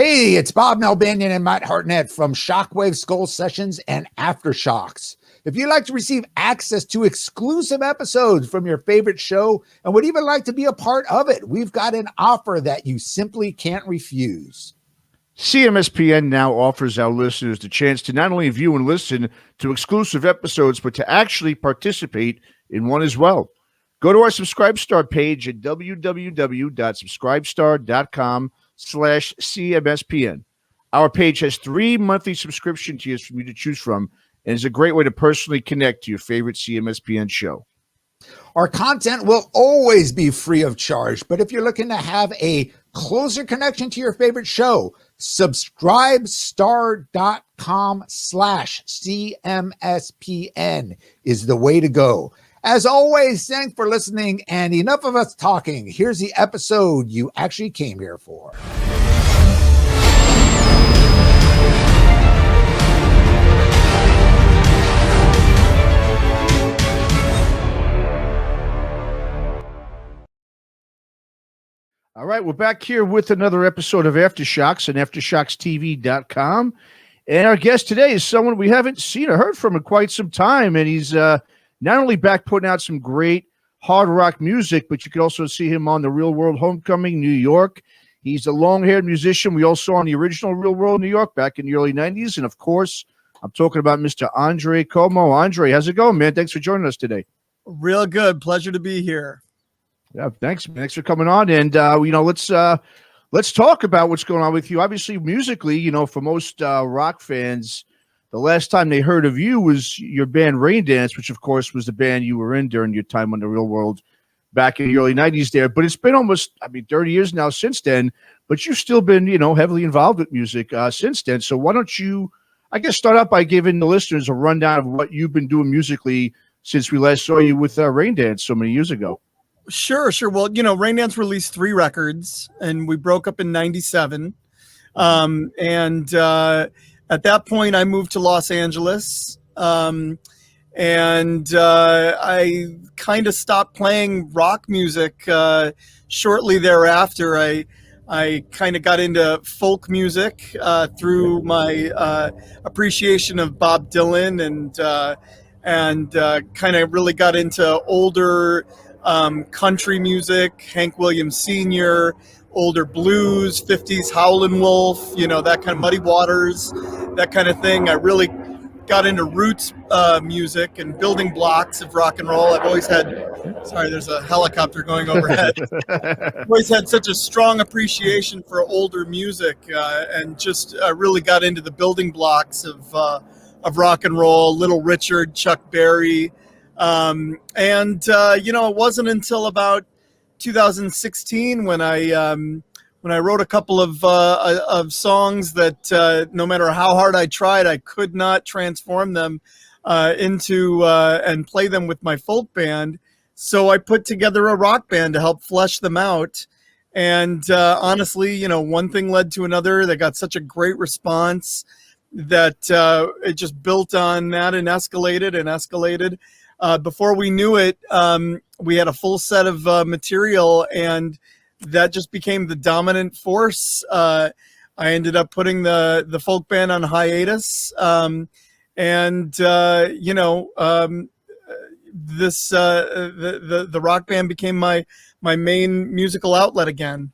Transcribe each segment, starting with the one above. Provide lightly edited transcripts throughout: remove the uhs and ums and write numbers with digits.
Hey, it's Bob Nalbandian and Matt Hartnett from Shockwave Skull Sessions and Aftershocks. If you'd like to receive access to exclusive episodes from your favorite show and would even like to be a part of it, we've got an offer that you simply can't refuse. CMSPN now offers our listeners the chance to not only view and listen to exclusive episodes, but to actually participate in one as well. Go to our Subscribestar page at www.subscribestar.com/CMSPN. Our page has 3 monthly subscription tiers for you to choose from, and is a great way to personally connect to your favorite CMSPN show. Our content will always be free of charge, but if you're looking to have a closer connection to your favorite show, subscribestar.com/CMSPN is the way to go. As always, thanks for listening, and enough of us talking. Here's the episode you actually came here for. All right, we're back here with another episode of Aftershocks on AftershocksTV.com. And our guest today is someone we haven't seen or heard from in quite some time. And he's not only back putting out some great hard rock music, but you can also see him on the Real World Homecoming, New York. He's a long-haired musician we all saw on the original Real World New York back in the early 90s. And, of course, I'm talking about Mr. Andre Comeau. Andre, how's it going, man? Thanks for joining us today. Real good. Pleasure to be here. Yeah, thanks. Thanks for coming on. And, let's talk about what's going on with you. Obviously, musically, for most rock fans, the last time they heard of you was your band Rain Dance, which, of course, was the band you were in during your time on the Real World back in the early 90s there. But it's been almost, 30 years now since then. But you've still been, heavily involved with music since then. So why don't you, start out by giving the listeners a rundown of what you've been doing musically since we last saw you with Rain Dance so many years ago. Sure. Well, Rain Dance released 3 records, and we broke up in '97. At that point, I moved to Los Angeles, and I kind of stopped playing rock music shortly thereafter. I kind of got into folk music through my appreciation of Bob Dylan, and kind of really got into older country music, Hank Williams Sr., older blues, 50s Howlin' Wolf, that kind of Muddy Waters, that kind of thing. I really got into roots music and building blocks of rock and roll. I've always had, sorry, there's a helicopter going overhead. I've always had such a strong appreciation for older music, and just really got into the building blocks of rock and roll, Little Richard, Chuck Berry. It wasn't until about 2016 when I wrote a couple of songs that no matter how hard I tried, I could not transform them into and play them with my folk band. So I put together a rock band to help flesh them out. And honestly, one thing led to another. They got such a great response that it just built on that and escalated. Before we knew it, we had a full set of material, and that just became the dominant force. I ended up putting the folk band on hiatus, the rock band became my main musical outlet again.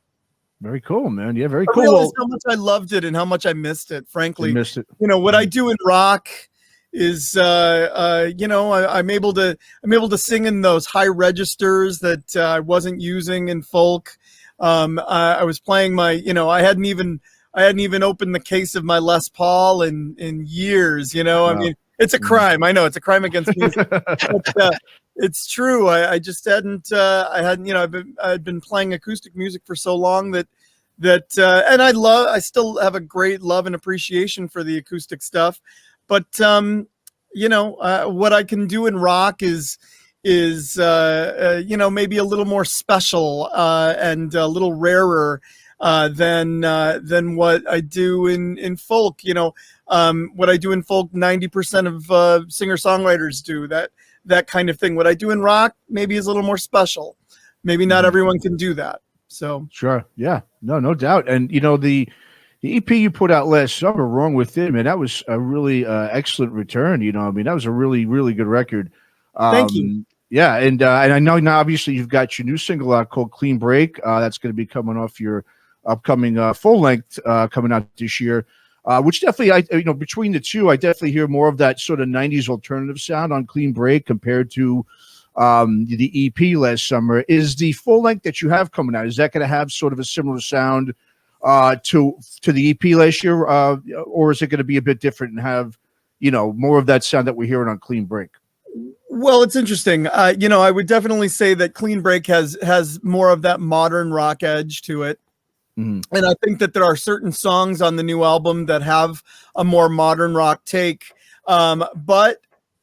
Very cool, man. Yeah, very I cool. realized how much I loved it and how much I missed it. Frankly, you missed it. What I do in rock is I'm able to sing in those high registers that I wasn't using in folk. I was playing my I hadn't even opened the case of my Les Paul in years. Wow. I mean, it's a crime. I know it's a crime against music. But, it's true. I just hadn't. I'd been playing acoustic music for so long that and I still have a great love and appreciation for the acoustic stuff. But what I can do in rock is maybe a little more special and a little rarer than what I do in folk. What I do in folk, 90% of singer-songwriters do that kind of thing. What I do in rock maybe is a little more special. Maybe not everyone can do that. So sure, yeah, no doubt. And The EP you put out last summer, Wrong Within, man, that was a really excellent return. You know, I mean, that was a really, really good record. Thank you. Yeah, and I know now, obviously, you've got your new single out called Clean Break. That's going to be coming off your upcoming full length coming out this year. Which definitely, between the two, I definitely hear more of that sort of '90s alternative sound on Clean Break compared to the EP last summer. Is the full length that you have coming out, is that going to have sort of a similar sound to the EP last year, or is it going to be a bit different and have more of that sound that we're hearing on Clean Break? Well, it's interesting. I would definitely say that Clean Break has more of that modern rock edge to it. Mm-hmm. And I think that there are certain songs on the new album that have a more modern rock take. But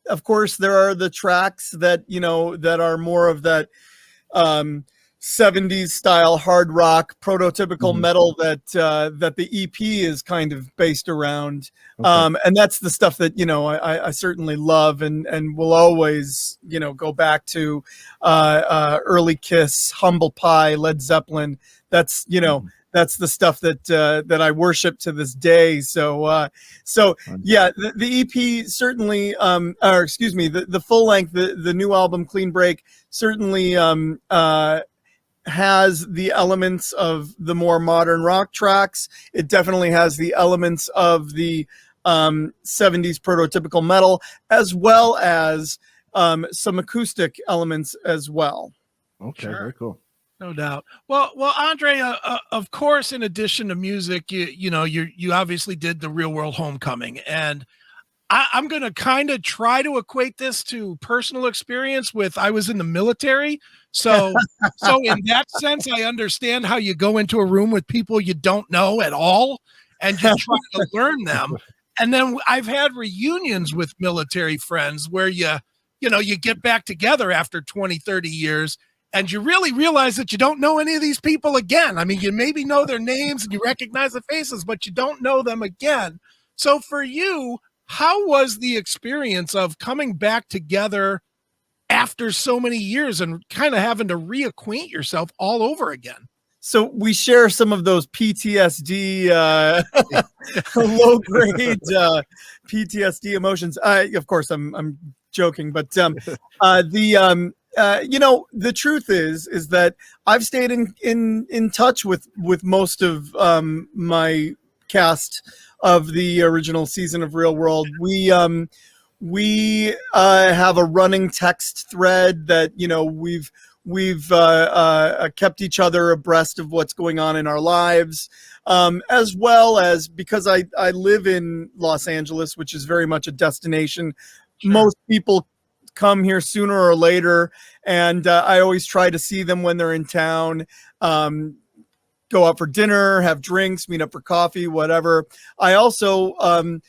of course, there are the tracks that, that are more of that 70s style hard rock, prototypical metal that the EP is kind of based around. Okay. And that's the stuff that, I certainly love and will always, go back to early Kiss, Humble Pie, Led Zeppelin. That's, that's the stuff that I worship to this day. So yeah, the EP certainly, the full length, the new album Clean Break certainly has the elements of the more modern rock tracks. It definitely has the elements of the 70s prototypical metal, as well as some acoustic elements as well. Okay, sure. Very cool. No doubt. Well, Andre, of course, in addition to music, you obviously did the Real World Homecoming, and I'm going to kind of try to equate this to personal experience with I was in the military. So in that sense, I understand how you go into a room with people you don't know at all and you try to learn them. And then I've had reunions with military friends where you get back together after 20, 30 years and you really realize that you don't know any of these people again. I mean, you maybe know their names and you recognize the faces, but you don't know them again. So for you, how was the experience of coming back together after so many years and kind of having to reacquaint yourself all over again? So we share some of those PTSD, low grade PTSD emotions. Of course, I'm joking, but the truth is that I've stayed in touch with most of my cast of the original season of Real World. We have a running text thread that we've kept each other abreast of what's going on in our lives, as well as because I live in Los Angeles, which is very much a destination. Sure. Most people come here sooner or later, and I always try to see them when they're in town. Go out for dinner, have drinks, meet up for coffee, whatever. I also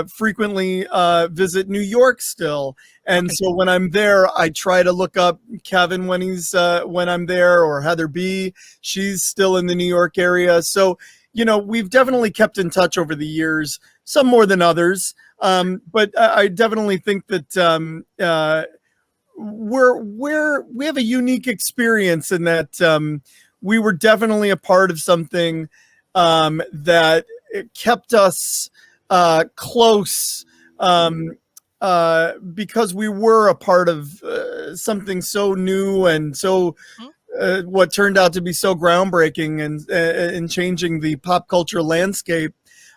frequently visit New York still. And so when I'm there, I try to look up Kevin when I'm there, or Heather B. She's still in the New York area. So, we've definitely kept in touch over the years, some more than others. But I definitely think that we have a unique experience in that we were definitely a part of something that kept us close because we were a part of something so new and so what turned out to be so groundbreaking and in changing the pop culture landscape,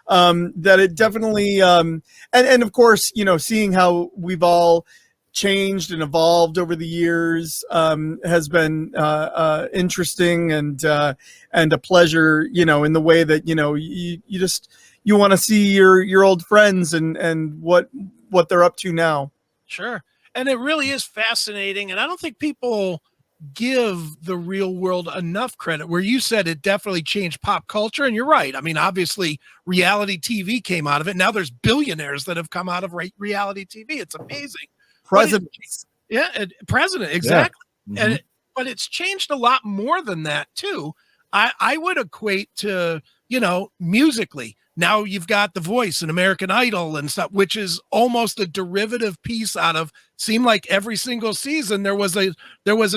that it definitely and of course, seeing how we've all changed and evolved over the years has been interesting and a pleasure, in the way that you want to see your old friends and what they're up to now. Sure. And it really is fascinating, and I don't think people give the Real World enough credit, where you said it definitely changed pop culture. And you're right. I mean, obviously reality TV came out of it. Now there's billionaires that have come out of reality TV. It's amazing. Presidents. President. Exactly. Yeah. Mm-hmm. But it's changed a lot more than that too. I would equate to, musically. Now you've got The Voice and American Idol and stuff, which is almost a derivative piece out of, seemed like every single season there was an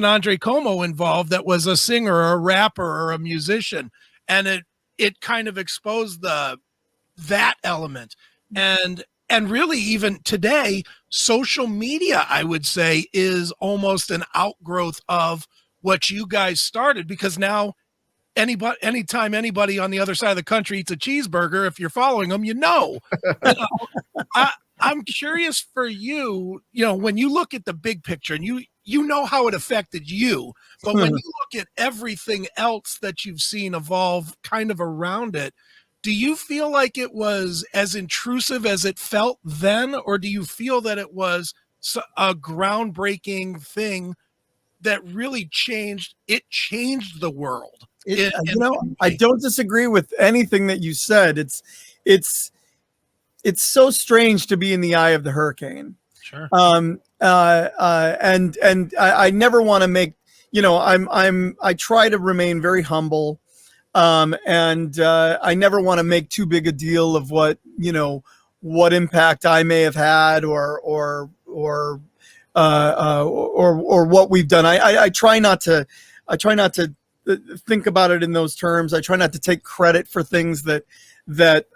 Andre Comeau involved that was a singer or a rapper or a musician. And it kind of exposed that element. And really, even today, social media, I would say, is almost an outgrowth of what you guys started, because now anytime anybody on the other side of the country eats a cheeseburger, if you're following them, you know. I'm curious for you, when you look at the big picture, and you know how it affected you, but when you look at everything else that you've seen evolve kind of around it, do you feel like it was as intrusive as it felt then, or do you feel that it was a groundbreaking thing that really changed the world? I don't disagree with anything that you said. It's so strange to be in the eye of the hurricane. Sure. And I never want to make, I try to remain very humble. And I never want to make too big a deal of what impact I may have had or what we've done. I try not to think about it in those terms. I try not to take credit for things that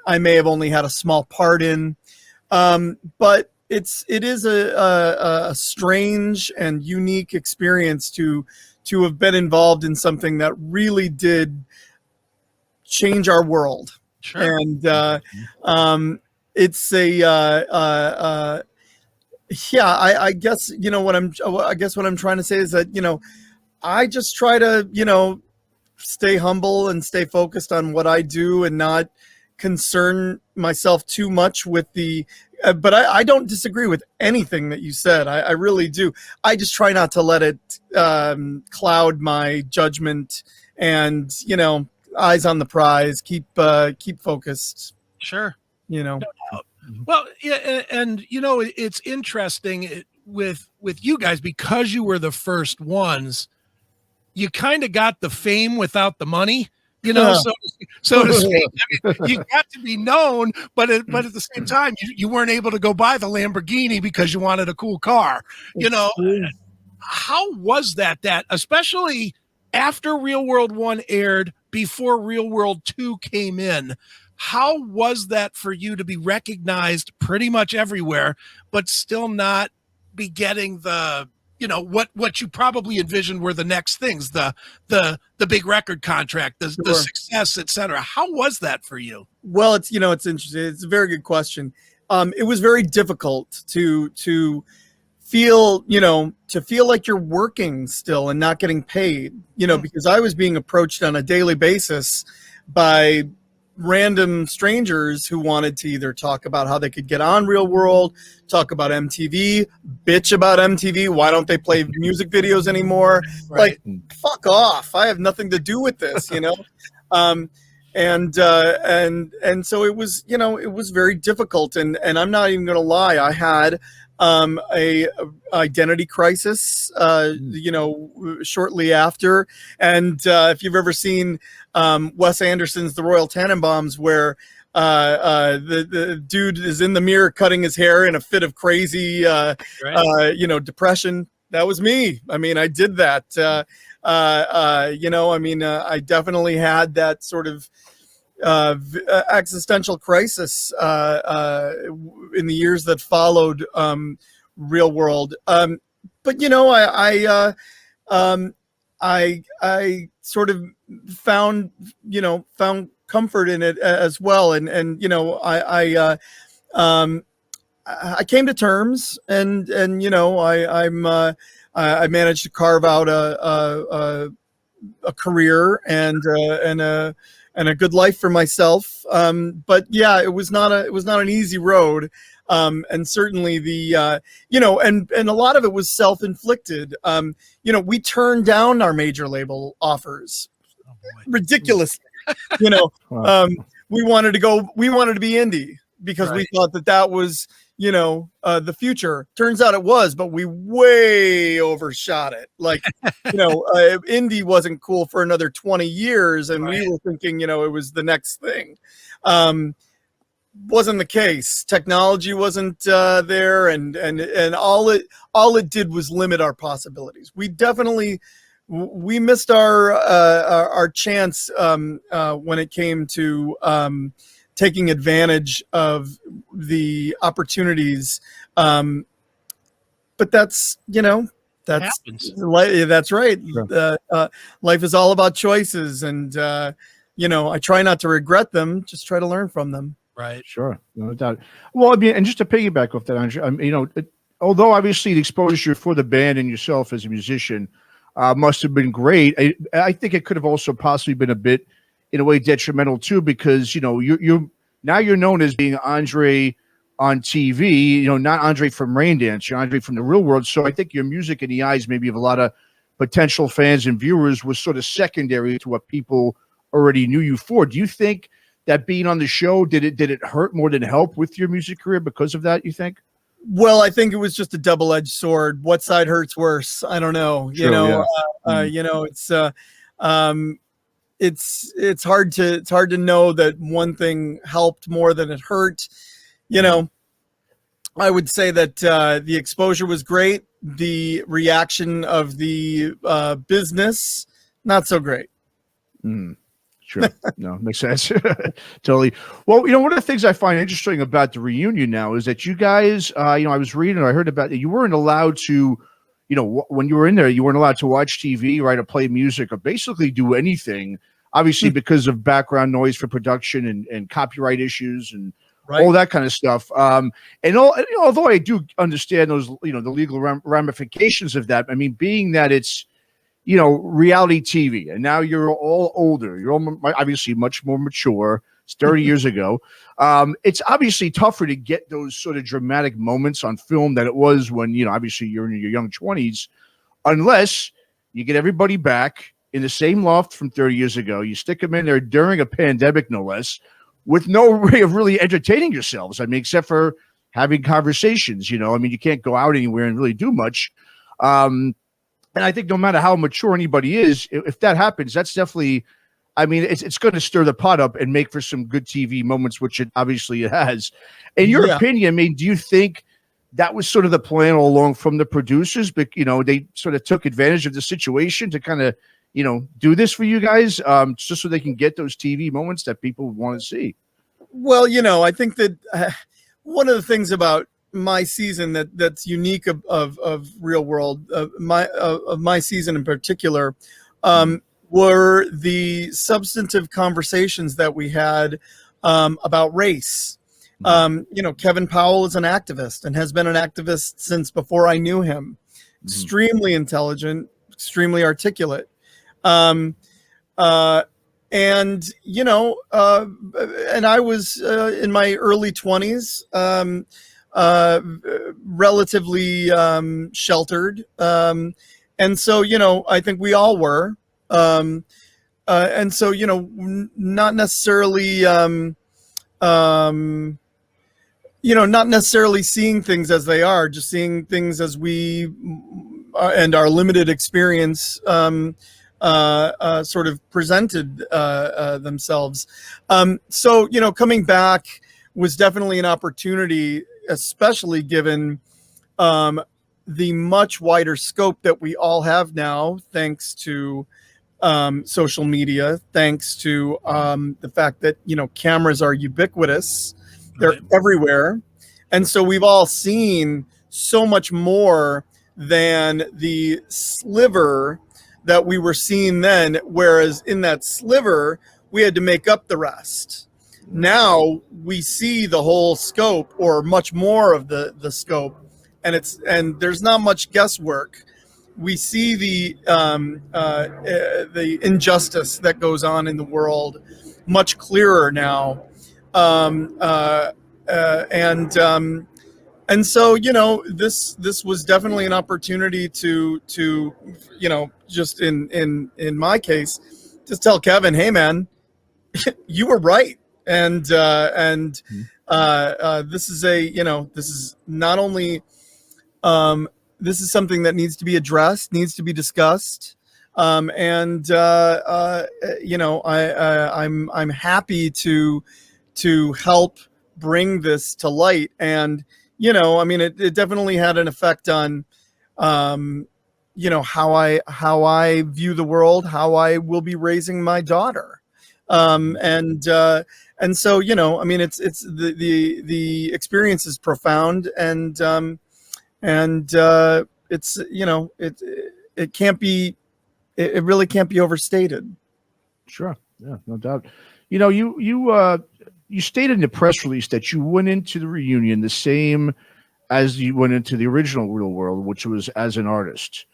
I may have only had a small part in. But it is a strange and unique experience to have been involved in something that really did change our world. Sure. And it's I guess what I'm trying to say is that I just try to stay humble and stay focused on what I do and not concern myself too much with the but I don't disagree with anything that you said. I really do. I just try not to let it cloud my judgment, and eyes on the prize, keep focused. Sure. No doubt. Well, yeah, and it's interesting with you guys, because you were the first ones. You kind of got the fame without the money, so to speak. I mean, you got to be known, but at the same time, you weren't able to go buy the Lamborghini because you wanted a cool car. How was that especially after Real World 1 aired, before Real World 2 came in? How was that for you to be recognized pretty much everywhere, but still not be getting the what you probably envisioned were the next things, the big record contract, the success, etc.? How was that for you? Well, it's interesting. It's a very good question. It was very difficult to feel like you're working still and not getting paid, because I was being approached on a daily basis by random strangers who wanted to either talk about how they could get on Real World, talk about MTV, bitch about MTV. Why don't they play music videos anymore? Right. Like, fuck off. I have nothing to do with this, and so it was, it was very difficult. And I'm not even going to lie. I had a identity crisis, shortly after. And if you've ever seen Wes Anderson's The Royal Tenenbaums, where the dude is in the mirror cutting his hair in a fit of crazy, depression, that was me. I mean, I did that. I definitely had that sort of existential crisis in the years that followed Real World. But I sort of found comfort in it as well, and I came to terms, and I managed to carve out a career and a good life for myself. But yeah, it was not an easy road. And certainly and a lot of it was self-inflicted. We turned down our major label offers ridiculously. We wanted to be indie because we thought that was, the future. Turns out it was, but we way overshot it. Like, indie wasn't cool for another 20 years. And we were thinking, it was the next thing. Wasn't the case. Technology wasn't there. And all it did was limit our possibilities. We definitely we missed our chance when it came to taking advantage of the opportunities. But that's, that's that's right. Sure. Life is all about choices, and I try not to regret them, just try to learn from them. Right. Sure, no doubt. Well, I mean, and just to piggyback off that, Andre, although obviously the exposure for the band and yourself as a musician must have been great, I think it could have also possibly been a bit, in a way, detrimental too, because you're now known as being Andre on TV, not Andre from Raindance, you're Andre from the real world. So I think your music in the eyes maybe of a lot of potential fans and viewers was sort of secondary to what people already knew you for. Do you think that being on the show, did it hurt more than help with your music career because of that, you think? Well, I think it was just a double-edged sword. What side hurts worse? I don't know. True, It's hard to know that one thing helped more than it hurt. I would say that the exposure was great. The reaction of the business, not so great. Sure. No, makes sense. Totally. Well, one of the things I find interesting about the reunion now is that you guys, I was reading, I heard about it. You weren't allowed to, when you were in there, you weren't allowed to watch TV, right, or play music, or basically do anything, obviously because of background noise for production and copyright issues and all that kind of stuff. Although I do understand those, the legal ramifications of that, I mean, being that it's, reality TV, and now you're all older, you're all obviously much more mature. It's 30 years ago. It's obviously tougher to get those sort of dramatic moments on film than it was when, obviously you're in your young 20s, unless you get everybody back in the same loft from 30 years ago. You stick them in there during a pandemic, no less, with no way of really entertaining yourselves. I mean, except for having conversations, you can't go out anywhere and really do much. And I think no matter how mature anybody is, if that happens, that's definitely, it's going to stir the pot up and make for some good TV moments, which it obviously has. In your opinion, do you think that was sort of the plan all along from the producers? But, they sort of took advantage of the situation to kind of, do this for you guys, just so they can get those TV moments that people want to see? Well, I think that one of the things about my season that's unique of Real World, of my season in particular, were the substantive conversations that we had about race. Kevin Powell is an activist and has been an activist since before I knew him. Extremely intelligent, extremely articulate. And I was in my early 20s, relatively sheltered. And so, I think we all were. And so, not necessarily, not necessarily seeing things as they are, just seeing things as we and our limited experience sort of presented themselves. So, coming back was definitely an opportunity, especially given the much wider scope that we all have now, thanks to social media, thanks to the fact that, cameras are ubiquitous. They're everywhere. And so we've all seen so much more than the sliver that we were seeing then, whereas in that sliver, we had to make up the rest. Now we see the whole scope, or much more of the scope, and there's not much guesswork. We see the injustice that goes on in the world much clearer now, and so this was definitely an opportunity to just in my case, just tell Kevin, hey man, you were right. And this is this is not only, this is something that needs to be addressed, needs to be discussed. I'm happy to help bring this to light. And, it definitely had an effect on, how I view the world, how I will be raising my daughter. And so, I mean, it's the experience is profound, and it's, it can't be, it really can't be overstated. Sure. Yeah, no doubt. You stated in the press release that you went into the reunion the same as you went into the original Real World, which was as an artist.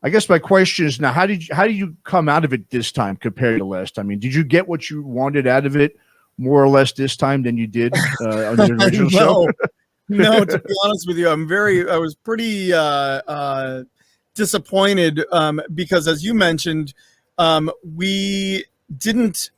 I guess my question is now, how did you come out of it this time compared to last time? I mean, did you get what you wanted out of it more or less this time than you did on the original show? No, to be honest with you, I was pretty disappointed because, as you mentioned, we didn't,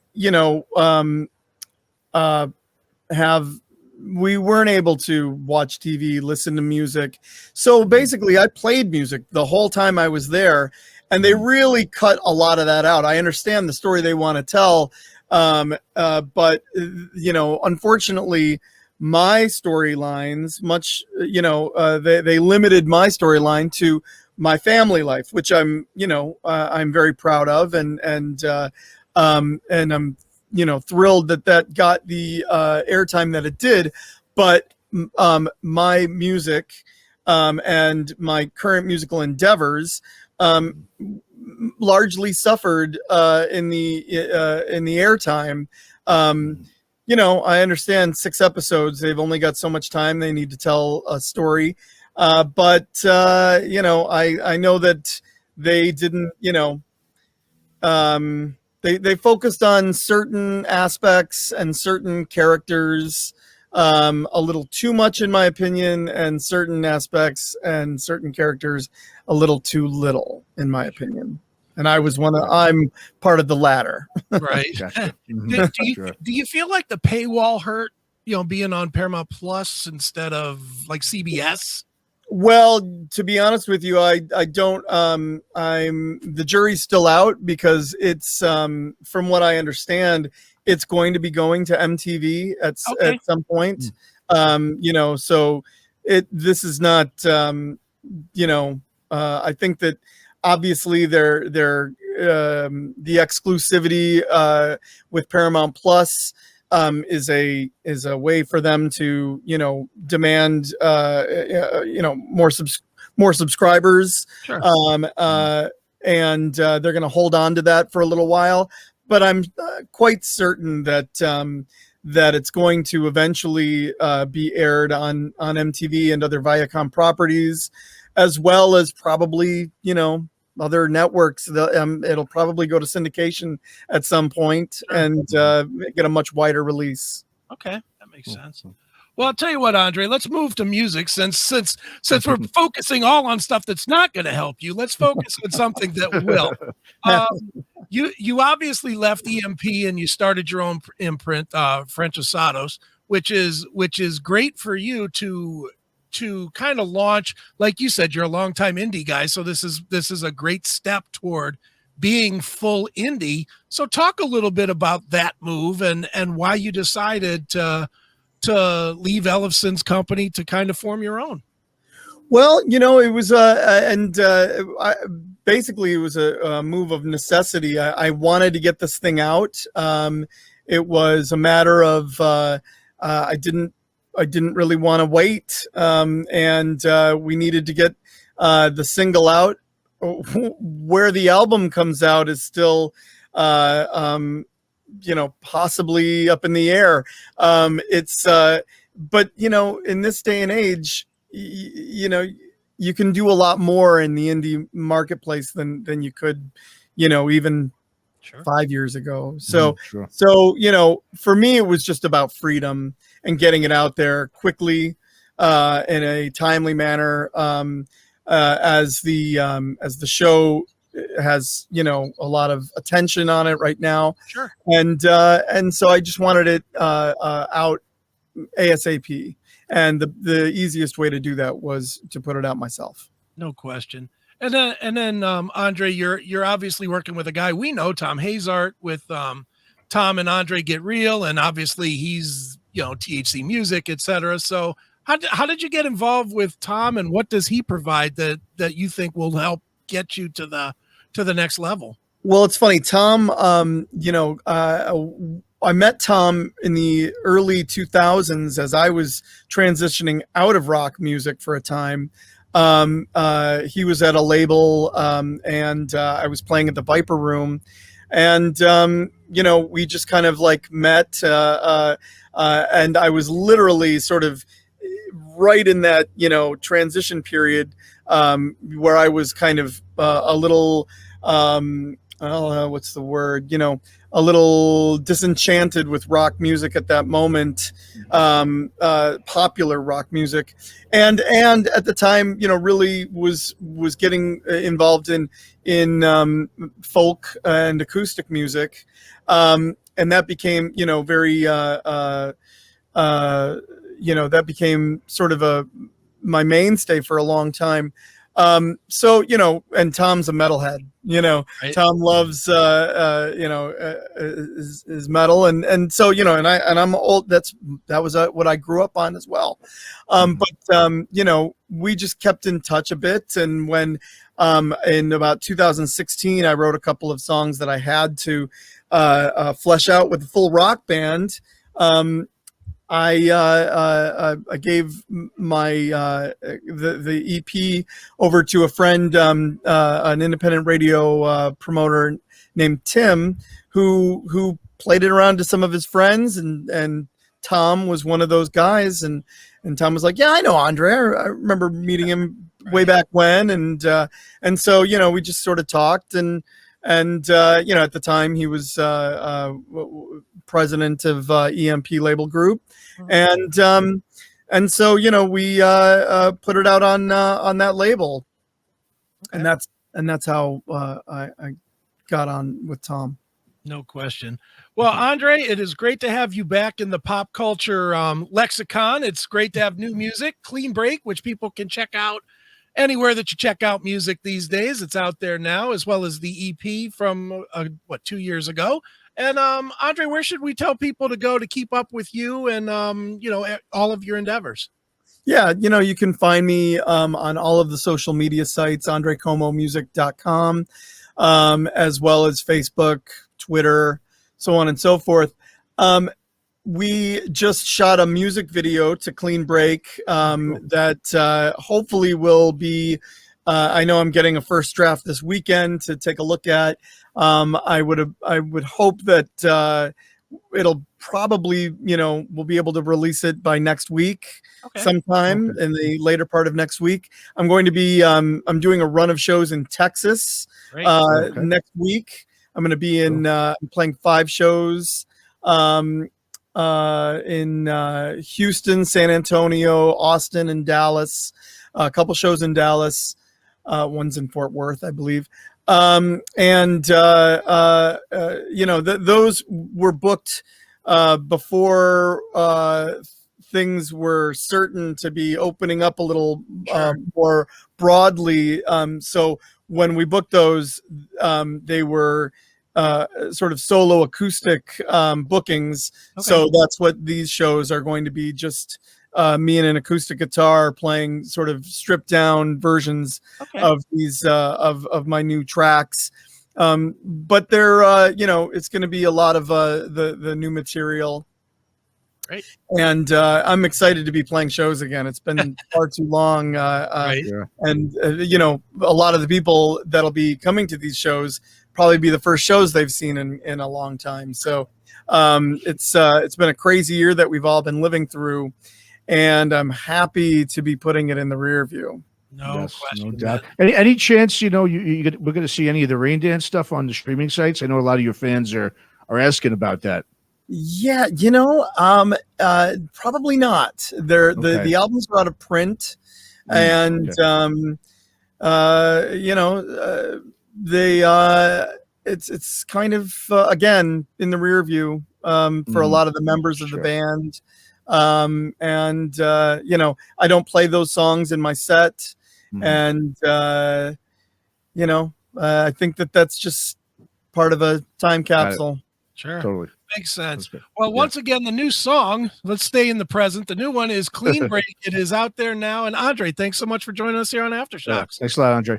we weren't able to watch TV, listen to music. So basically I played music the whole time I was there, and they really cut a lot of that out. I understand the story they want to tell. But unfortunately my storylines they limited my storyline to my family life, which I'm very proud of. And I'm, thrilled that got the airtime that it did, but my music and my current musical endeavors largely suffered in the airtime. I understand 6 episodes, they've only got so much time, they need to tell a story, but I know that they didn't, they focused on certain aspects and certain characters a little too much, in my opinion, and certain aspects and certain characters a little too little, in my opinion. And I'm part of the latter. Right. Gotcha. Do you feel like the paywall hurt, being on Paramount Plus instead of like CBS? Well, to be honest with you, I don't, the jury's still out, because it's, from what I understand, it's going to be going to MTV at some point. So this is not, I think that obviously the exclusivity with Paramount Plus is a way for them to demand more subscribers. Sure. And they're going to hold on to that for a little while, but I'm quite certain that that it's going to eventually be aired on MTV and other Viacom properties, as well as probably other networks. It'll probably go to syndication at some point and get a much wider release. Okay, that makes sense. Well, I'll tell you what, Andre, let's move to music since we're focusing all on stuff that's not going to help you. Let's focus on something that will. You obviously left EMP and you started your own imprint, French Asados, which is great for you to kind of launch. Like you said, you're a longtime indie guy, so this is a great step toward being full indie. So talk a little bit about that move and why you decided to leave Ellefson's company to kind of form your own. Well, it was basically it was a move of necessity. I wanted to get this thing out. It was a matter of I didn't really want to wait, and we needed to get the single out. Where the album comes out is still possibly up in the air. But in this day and age, you can do a lot more in the indie marketplace than you could, even 5 years ago. So, for me, it was just about freedom and getting it out there quickly, in a timely manner, as the show has a lot of attention on it right now. Sure. And so I just wanted it out ASAP, and the easiest way to do that was to put it out myself. No question. And then Andre, you're obviously working with a guy we know, Tom Hazart, with Tom and Andre Get Real, and obviously he's THC Music, etc. So how did you get involved with Tom, and what does he provide that you think will help get you to the next level? Well, it's funny, Tom. I met Tom in the early 2000s as I was transitioning out of rock music for a time. He was at a label, and I was playing at the Viper Room, and we just kind of like met, and I was literally sort of right in that transition period, where I was kind of a little. What's the word? A little disenchanted with rock music at that moment, popular rock music, and at the time, really was getting involved in folk and acoustic music, and that became very that became sort of my mainstay for a long time. So, and Tom's a metalhead, right. Tom loves, his metal. And so, and I'm old. That was what I grew up on as well. But we just kept in touch a bit. And when, in about 2016, I wrote a couple of songs that I had to, flesh out with a full rock band. I gave my the EP over to a friend, an independent radio promoter named Tim, who played it around to some of his friends, and Tom was one of those guys, and Tom was like, "Yeah, I know Andre. I remember meeting him way back when," and so we just sort of talked, and at the time he was president of EMP Label Group, and so we put it out on that label, okay. and that's how I got on with Tom. No question. Well, Andre, it is great to have you back in the pop culture lexicon. It's great to have new music, Clean Break, which people can check out anywhere that you check out music these days. It's out there now, as well as the EP from 2 years ago. And Andre, where should we tell people to go to keep up with you and all of your endeavors? Yeah, you can find me on all of the social media sites, AndreComeauMusic.com, as well as Facebook, Twitter, so on and so forth. We just shot a music video to Clean Break that hopefully will be, I know I'm getting a first draft this weekend to take a look at. I would hope that it'll probably, we'll be able to release it by next week, sometime in the later part of next week. I'm going to be, I'm doing a run of shows in Texas next week. I'm going to be in playing 5 shows in Houston, San Antonio, Austin, and Dallas. A couple shows in Dallas. One's in Fort Worth, I believe. Those were booked before things were certain to be opening up a little more broadly. So when we booked those, they were sort of solo acoustic bookings. So that's what these shows are going to be, just me and an acoustic guitar playing sort of stripped down versions of these of my new tracks. But they're it's going to be a lot of the new material. Right. And I'm excited to be playing shows again. It's been far too long. And a lot of the people that'll be coming to these shows probably be the first shows they've seen in a long time. So it's been a crazy year that we've all been living through, and I'm happy to be putting it in the rear view. No question. No doubt. Any chance, we're going to see any of the Rain Dance stuff on the streaming sites? I know a lot of your fans are asking about that. Yeah, probably not. The albums are out of print, and it's kind of again in the rear view for a lot of the members of the band. I don't play those songs in my set, and I think that's just part of a time capsule. Sure. Totally. Makes sense. Well, once again, the new song, let's stay in the present. The new one is Clean Break. It is out there now. And Andre, thanks so much for joining us here on Aftershocks. Thanks a lot, Andre.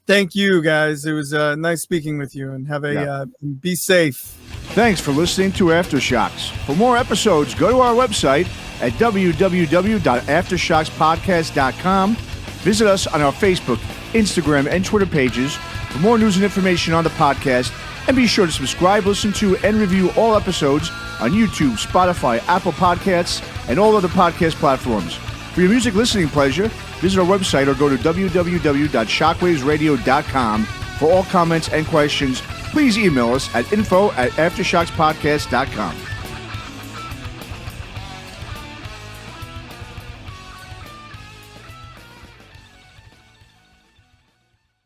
Thank you, guys. It was nice speaking with you, and have a be safe. Thanks for listening to Aftershocks. For more episodes, go to our website at www.aftershockspodcast.com. Visit us on our Facebook, Instagram, and Twitter pages for more news and information on the podcast. And be sure to subscribe, listen to, and review all episodes on YouTube, Spotify, Apple Podcasts, and all other podcast platforms. For your music listening pleasure, visit our website or go to www.shockwavesradio.com. For all comments and questions, please email us at info@aftershockspodcast.com.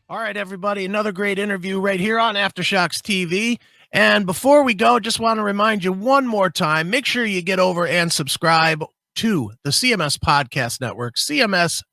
All right, everybody, another great interview right here on Aftershocks TV. And before we go, just want to remind you one more time, make sure you get over and subscribe to the CMS Podcast Network, cmspn.com.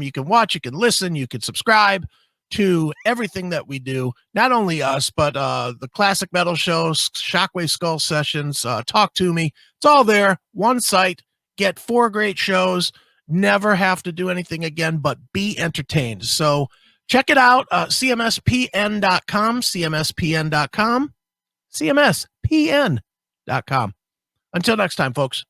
You can watch, you can listen, you can subscribe to everything that we do. Not only us, but the classic metal shows, Shockwave Skull Sessions, Talk to Me. It's all there, one site. Get 4 great shows. Never have to do anything again but be entertained. So check it out, cmspn.com, cmspn.com, cmspn.com. Until next time, folks.